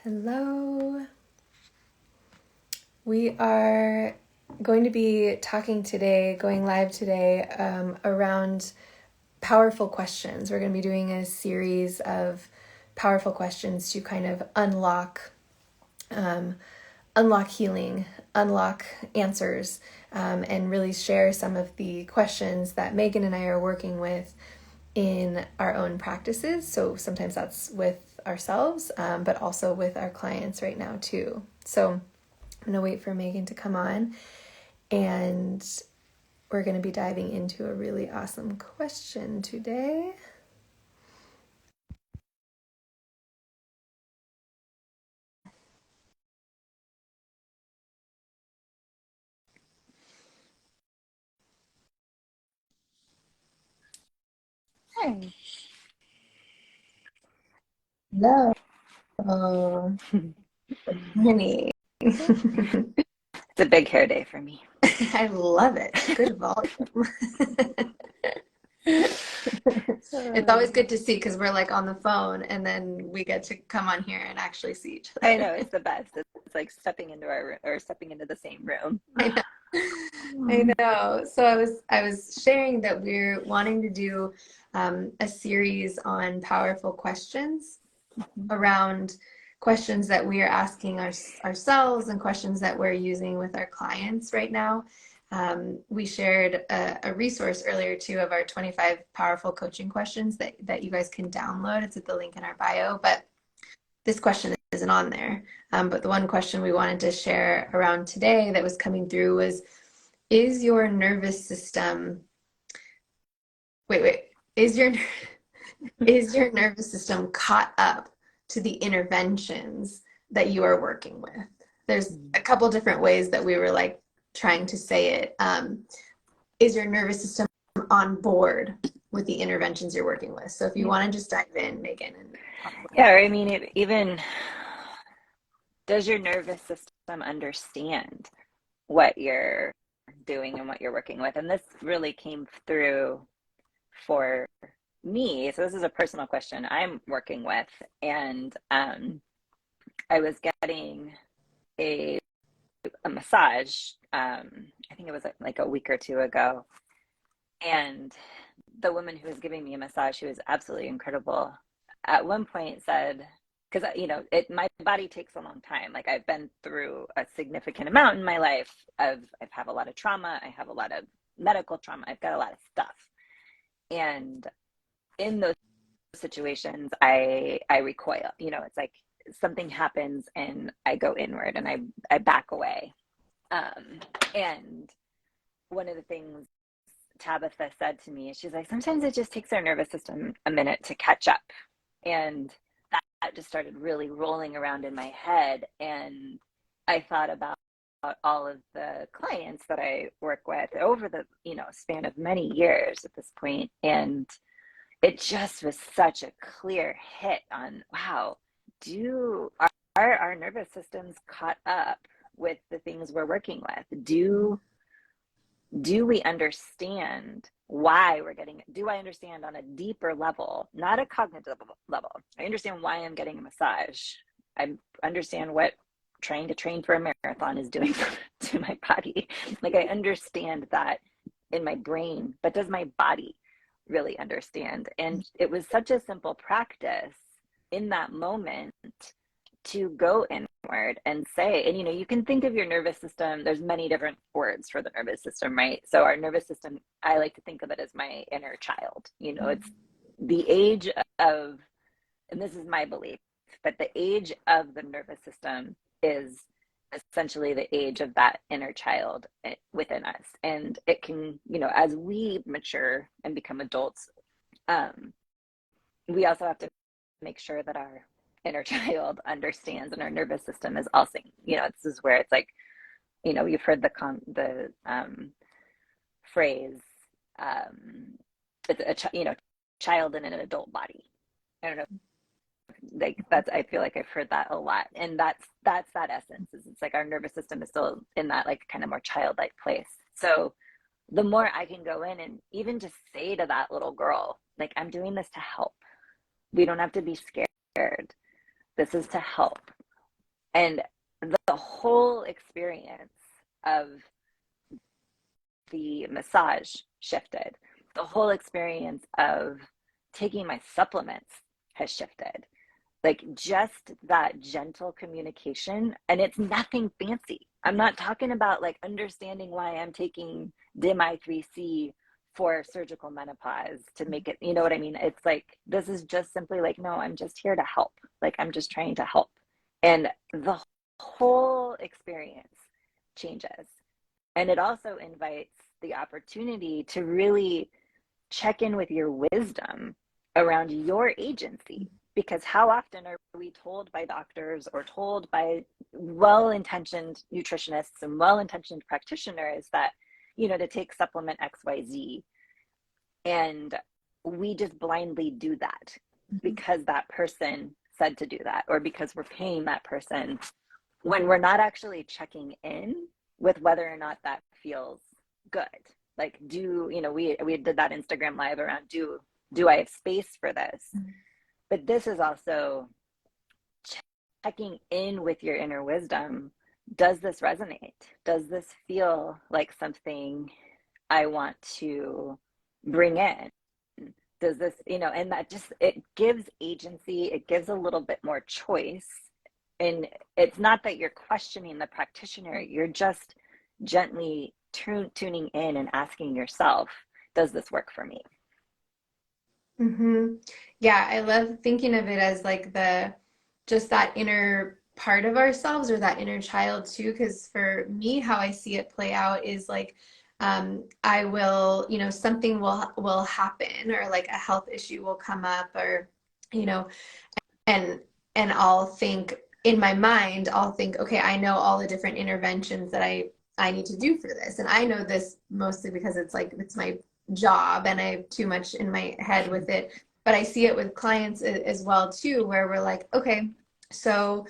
Hello. We are going to be talking today, going live today, around powerful questions. We're going to be doing a series of powerful questions to kind of unlock healing, unlock answers, and really share some of the questions that Megan and I are working with in our own practices. So sometimes that's with ourselves, but also with our clients right now too. So I'm going to wait for Megan to come on, and we're going to be diving into a really awesome question today. Hey. Hello. Honey. It's a big hair day for me. I love it. Good volume. It's always good to see because we're like on the phone and then we get to come on here and actually see each I other. know, it's the best. It's like stepping into our or stepping into the same room. I know. I know. So I was sharing that we're wanting to do a series on powerful questions around questions that we are asking ourselves and questions that we're using with our clients right now. We shared a resource earlier too of our 25 powerful coaching questions that you guys can download. It's at the link in our bio, but this question isn't on there. But the one question we wanted to share around today that was coming through was, is your nervous system, is your is your nervous system caught up to the interventions that you are working with? There's a couple different ways that we were like trying to say it. Is your nervous system on board with the interventions you're working with? So if you want to just dive in, Megan, and talk about Yeah, that. I mean, even does your nervous system understand what you're doing and what you're working with? And this really came through for me. So this is a personal question I'm working with, and I was getting a massage. I think it was like a week or two ago, and the woman who was giving me a massage, who was absolutely incredible, at one point said, because my body takes a long time. Like, I've been through a significant amount in my life. I've had a lot of trauma. I have a lot of medical trauma. I've got a lot of stuff, and in those situations, I recoil. It's like something happens, and I go inward, and I back away. And one of the things Tabitha said to me, she's like, sometimes it just takes our nervous system a minute to catch up. And that just started really rolling around in my head. And I thought about all of the clients that I work with over the, span of many years at this point. And it just was such a clear hit on, wow, are our nervous systems caught up with the things we're working with? Do we understand why we're getting it? Do I understand on a deeper level, not a cognitive level? I understand why I'm getting a massage. I understand what trying to train for a marathon is doing to my body. Like, I understand that in my brain, but does my body really understand? And it was such a simple practice in that moment to go inward and say, and you can think of your nervous system, there's many different words for the nervous system, right? So our nervous system, I like to think of it as my inner child. It's the age of, and this is my belief, but the age of the nervous system is essentially the age of that inner child within us. And it can, as we mature and become adults, we also have to make sure that our inner child understands, and our nervous system is also, this is where it's like, you've heard the phrase, it's child in an adult body. I don't know, like, that's, I feel like I've heard that a lot, and that's that essence. Is it's like our nervous system is still in that, like, kind of more childlike place. So the more I can go in and even just say to that little girl, like, I'm doing this to help. We don't have to be scared. This is to help. And the whole experience of the massage shifted. The whole experience of taking my supplements has shifted. Like just that gentle communication, and it's nothing fancy. I'm not talking about like understanding why I'm taking dim I3C for surgical menopause to make it, you know what I mean? It's like, this is just simply like, no, I'm just here to help. Like, I'm just trying to help. And the whole experience changes. And it also invites the opportunity to really check in with your wisdom around your agency. Because how often are we told by doctors or told by well intentioned nutritionists and well intentioned practitioners that, you know, to take supplement XYZ? And we just blindly do that because that person said to do that, or because we're paying that person, when we're not actually checking in with whether or not that feels good. Like, do, you know, we did that Instagram live around, do I have space for this? But this is also checking in with your inner wisdom. Does this resonate? Does this feel like something I want to bring in? Does this, you know, and that just, it gives agency, it gives a little bit more choice. And it's not that you're questioning the practitioner, you're just gently tuning in and asking yourself, does this work for me? Mm-hmm. Yeah, I love thinking of it as like the just that inner part of ourselves or that inner child too. Because for me, how I see it play out is like I will, you know, something will happen or like a health issue will come up or, you know, and I'll think in my mind, I'll think, okay, I know all the different interventions that I need to do for this. And I know this mostly because it's like it's my job and I have too much in my head with it. But I see it with clients as well too, where we're like, okay, so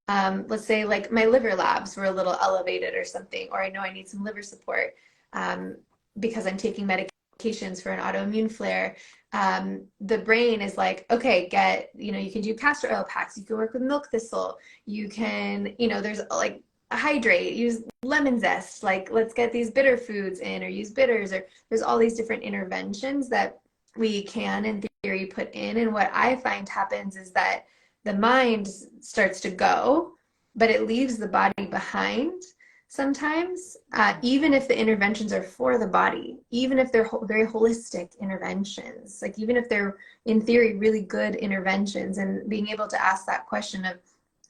let's say like my liver labs were a little elevated or something, or I know I need some liver support um, because I'm taking medications for an autoimmune flare. The brain is like, okay, get, you know, you can do castor oil packs, you can work with milk thistle, you can, you know, there's like hydrate, use lemon zest, like let's get these bitter foods in or use bitters, or there's all these different interventions that we can in theory put in. And what I find happens is that the mind starts to go, but it leaves the body behind sometimes, even if the interventions are for the body, even if they're very holistic interventions, like even if they're in theory really good interventions, and being able to ask that question of,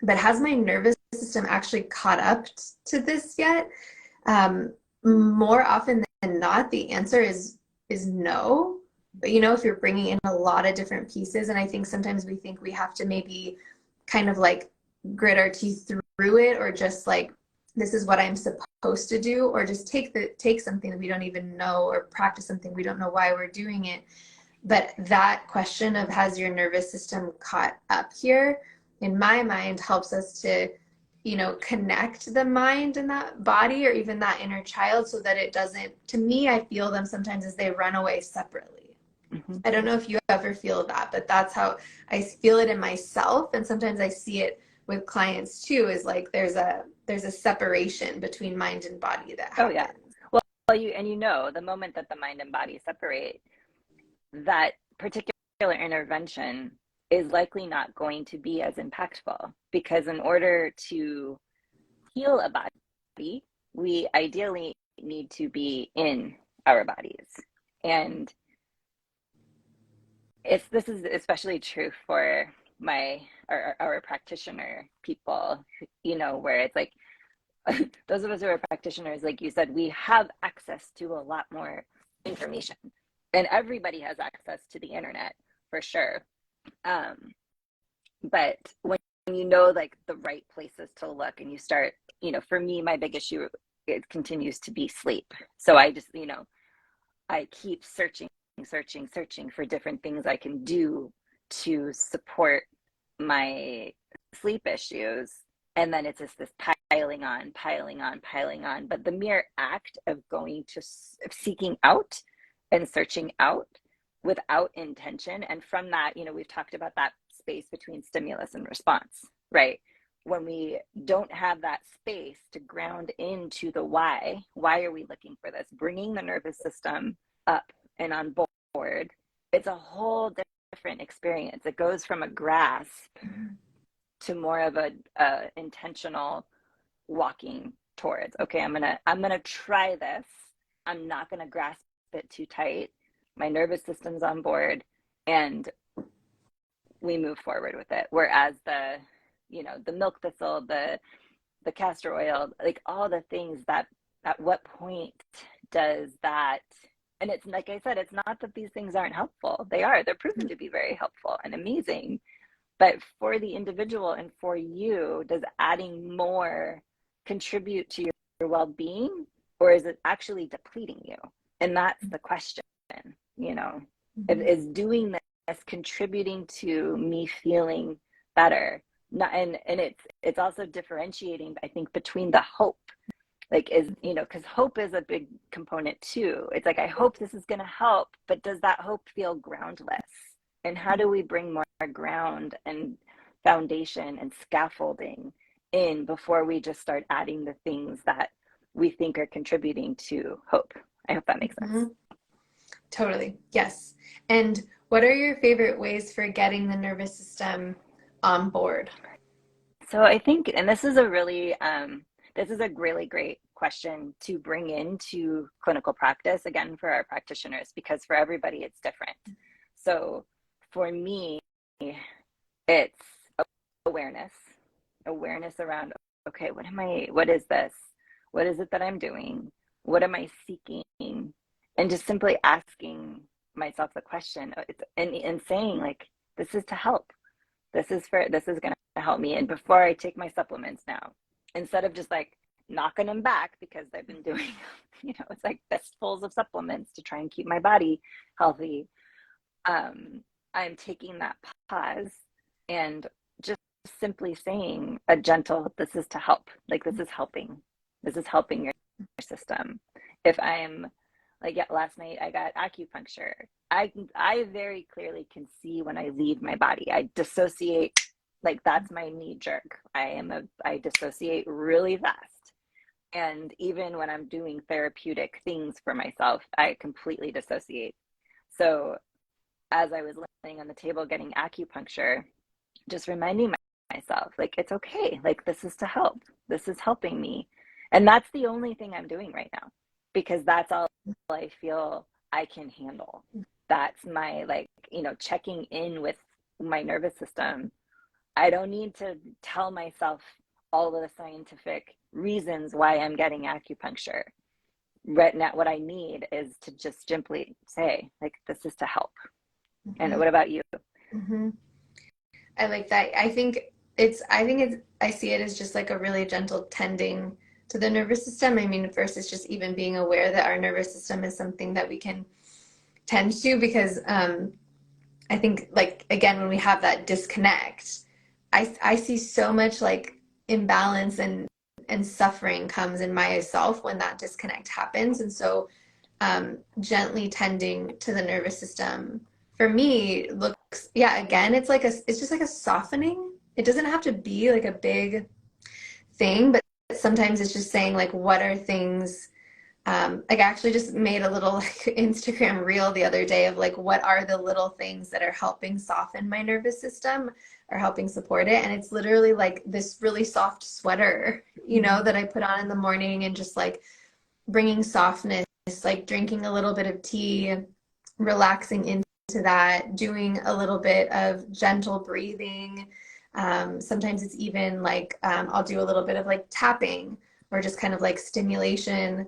but has my nervous system actually caught up to this yet? More often than not, the answer is no. But you know, if you're bringing in a lot of different pieces, and I think sometimes we think we have to maybe kind of like grit our teeth through it, or just like this is what I'm supposed to do, or just take something that we don't even know, or practice something we don't know why we're doing it. But that question of has your nervous system caught up here, in my mind, helps us to, you know, connect the mind and that body or even that inner child so that it doesn't, to me, I feel them sometimes as they run away separately. Mm-hmm. I don't know if you ever feel that, but that's how I feel it in myself. And sometimes I see it with clients too, is like there's a separation between mind and body that Oh yeah. happens. Well, you know, the moment that the mind and body separate, that particular intervention is likely not going to be as impactful, because in order to heal a body, we ideally need to be in our bodies. And this is especially true for our practitioner people, you know, where it's like those of us who are practitioners, like you said, we have access to a lot more information, and everybody has access to the internet for sure. Um, but when you know like the right places to look, and you start, you know, for me, my big issue, it continues to be sleep. So I just, you know, I keep searching for different things I can do to support my sleep issues. And then it's just this piling on. But the mere act of going to seeking out and searching out without intention. And from that, you know, we've talked about that space between stimulus and response, right? when we don't have that space to ground into the why are we looking for this? Bringing the nervous system up and on board, it's a whole different experience. It goes from a grasp to more of a intentional walking towards, okay, I'm gonna try this. I'm not gonna grasp it too tight. My nervous system's on board, and we move forward with it. Whereas the milk thistle, the castor oil, like all the things that, at what point does that, and it's like I said, it's not that these things aren't helpful. They are. They're proven to be very helpful and amazing. But for the individual and for you, does adding more contribute to your well-being, or is it actually depleting you? And that's the question, is doing this contributing to me feeling better? Not, and it's also differentiating, I think, between the hope, like, is, because hope is a big component too. It's like, I hope this is going to help, but does that hope feel groundless? And how do we bring more ground and foundation and scaffolding in before we just start adding the things that we think are contributing to hope? I hope that makes sense. Totally. Yes. And what are your favorite ways for getting the nervous system on board? So I think, and this is a really great question to bring into clinical practice, again, for our practitioners, because for everybody it's different. So for me, it's awareness around, okay, what is this? What is it that I'm doing? What am I seeking? And just simply asking myself the question, and saying, like, this is to help. This is going to help me. And before I take my supplements now, instead of just like knocking them back because they've been doing, it's like fistfuls of supplements to try and keep my body healthy. I'm taking that pause and just simply saying a gentle, this is to help. Like, this is helping. This is helping your system. If I'm like, yeah, last night I got acupuncture. I very clearly can see when I leave my body. I dissociate, like, that's my knee jerk. I dissociate really fast. And even when I'm doing therapeutic things for myself, I completely dissociate. So as I was laying on the table getting acupuncture, just reminding myself, like, it's okay. Like, this is to help. This is helping me. And that's the only thing I'm doing right now, because that's all I feel I can handle. That's my, like, checking in with my nervous system. I don't need to tell myself all of the scientific reasons why I'm getting acupuncture. Right now, what I need is to just simply say, like, this is to help. And what about you? I like that. I see it as just like a really gentle tending to the nervous system. I mean, first it's just even being aware that our nervous system is something that we can tend to, because I think, like, again, when we have that disconnect, I see so much like imbalance and suffering comes in myself when that disconnect happens. And so gently tending to the nervous system for me looks, yeah, again, it's just like a softening. It doesn't have to be like a big thing, but sometimes it's just saying, like, what are things, like, I actually just made a little like Instagram reel the other day of like, what are the little things that are helping soften my nervous system or helping support it? And it's literally like this really soft sweater, that I put on in the morning, and just like bringing softness, like drinking a little bit of tea, relaxing into that, doing a little bit of gentle breathing. Sometimes it's even like I'll do a little bit of like tapping, or just kind of like stimulation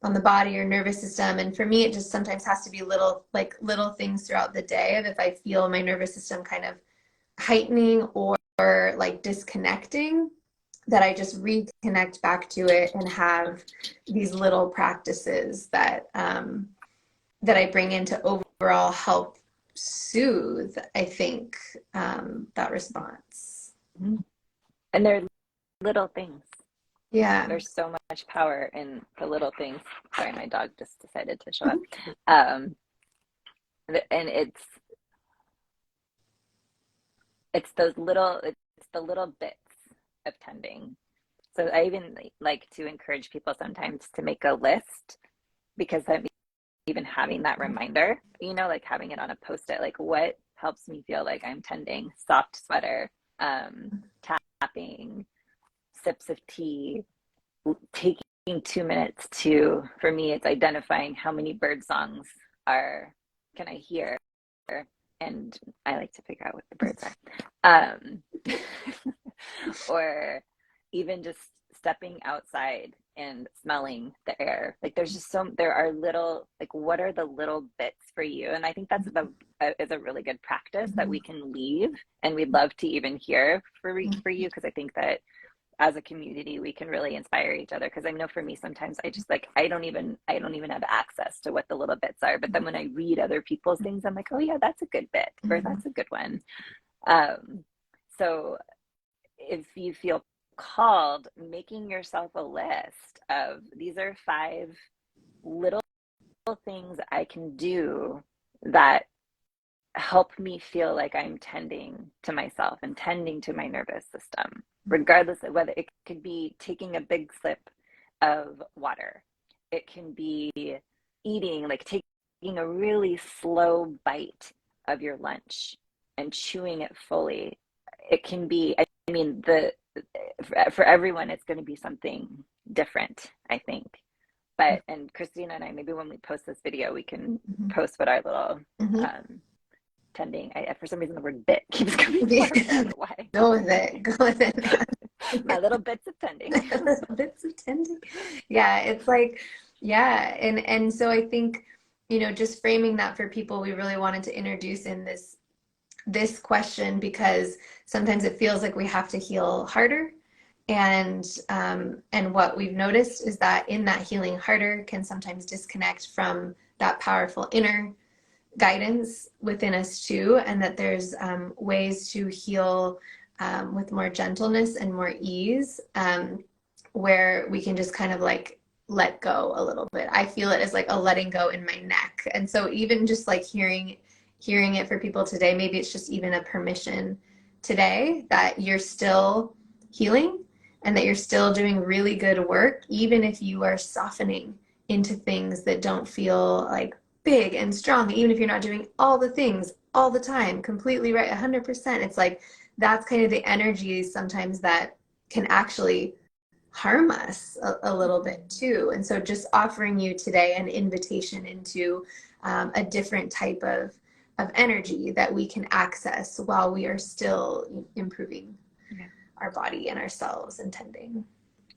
on the body or nervous system. And for me, it just sometimes has to be little things throughout the day of, if I feel my nervous system kind of heightening or like disconnecting, that I just reconnect back to it and have these little practices that that I bring in to overall help soothe, I think, that response. And they're little things. Yeah. There's so much power in the little things. Sorry, my dog just decided to show up. And it's the little bits of tending. So I even like to encourage people sometimes to make a list, because I'm even having that reminder, like having it on a post-it, like what helps me feel like I'm tending: soft sweater, tapping, sips of tea, taking 2 minutes to, for me, it's identifying how many bird songs can I hear, and I like to figure out what the birds are. Or even just stepping outside and smelling the air. Like there are little, like, what are the little bits for you? And I think that's is a really good practice that we can leave. And we'd love to even hear for you, because I think that as a community, we can really inspire each other. Because I know for me, sometimes I just like, I don't even have access to what the little bits are. But then when I read other people's things, I'm like, oh yeah, that's a good bit, or that's a good one. So if you feel called, making yourself a list of, these are 5 little things I can do that help me feel like I'm tending to myself and tending to my nervous system, regardless of whether it could be taking a big sip of water. It can be eating, like taking a really slow bite of your lunch and chewing it fully. It can be, I mean, for everyone, it's going to be something different, I think. But, and Christina and I, maybe when we post this video, we can post what our little tending. For some reason, the word bit keeps coming forward. I don't know why. Go with it. Go with it. My little bits of tending. Bits of tending. Yeah, it's like, yeah. And so I think, just framing that for people, we really wanted to introduce in this question, because sometimes it feels like we have to heal harder. And what we've noticed is that in that healing harder can sometimes disconnect from that powerful inner guidance within us too, and that there's ways to heal with more gentleness and more ease, where we can just kind of like let go a little bit. I feel it as like a letting go in my neck. And so even just like hearing it for people today, maybe it's just even a permission today that you're still healing and that you're still doing really good work, even if you are softening into things that don't feel like big and strong, even if you're not doing all the things all the time, completely right, 100%. It's like, that's kind of the energy sometimes that can actually harm us a little bit too. And so just offering you today an invitation into a different type of energy that we can access while we are still improving our body and ourselves and tending.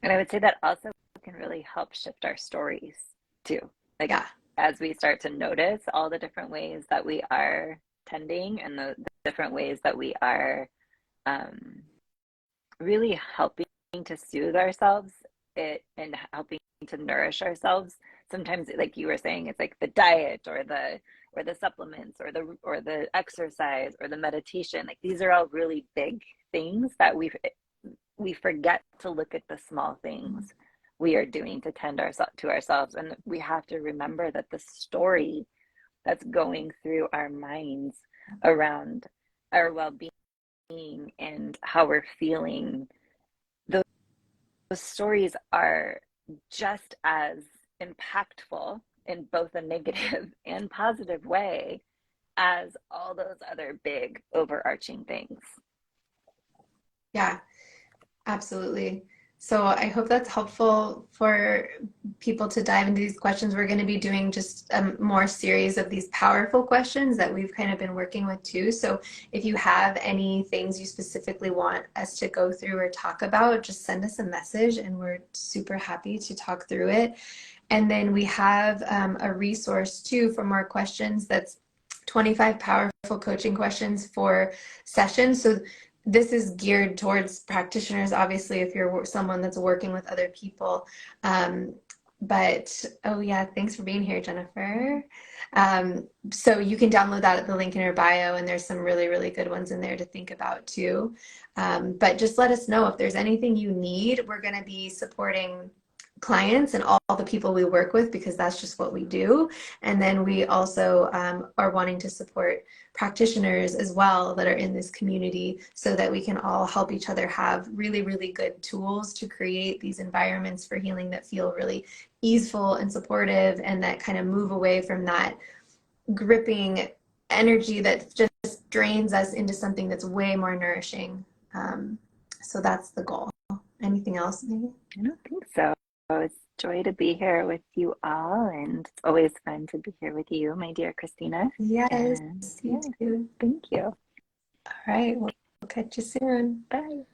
And I would say that also can really help shift our stories too. Like, as we start to notice all the different ways that we are tending, and the different ways that we are really helping to soothe ourselves, and helping to nourish ourselves. Sometimes, like you were saying, it's like the diet or the supplements or the exercise or the meditation. Like, these are all really big things that we forget to look at the small things we are doing to tend to ourselves. And we have to remember that the story that's going through our minds around our well-being and how we're feeling, those stories are just as impactful in both a negative and positive way as all those other big overarching things. Yeah, absolutely. So I hope that's helpful for people to dive into these questions. We're going to be doing just a more series of these powerful questions that we've kind of been working with too. So if you have any things you specifically want us to go through or talk about, just send us a message and we're super happy to talk through it. And then we have a resource too for more questions. That's 25 powerful coaching questions for sessions. So this is geared towards practitioners, obviously, if you're someone that's working with other people. But, oh yeah, thanks for being here, Jennifer. So you can download that at the link in our bio, and there's some really, really good ones in there to think about too. But just let us know if there's anything you need. We're going to be supporting clients and all the people we work with, because that's just what we do. And then we also are wanting to support practitioners as well that are in this community so that we can all help each other have really, really good tools to create these environments for healing that feel really easeful and supportive, and that kind of move away from that gripping energy that just drains us into something that's way more nourishing. So that's the goal. Anything else, maybe? I don't think so. It's joy to be here with you all, and it's always fun to be here with you, my dear Christina. Yes, And you yeah, too. thank you. All right, we'll catch you soon. Bye.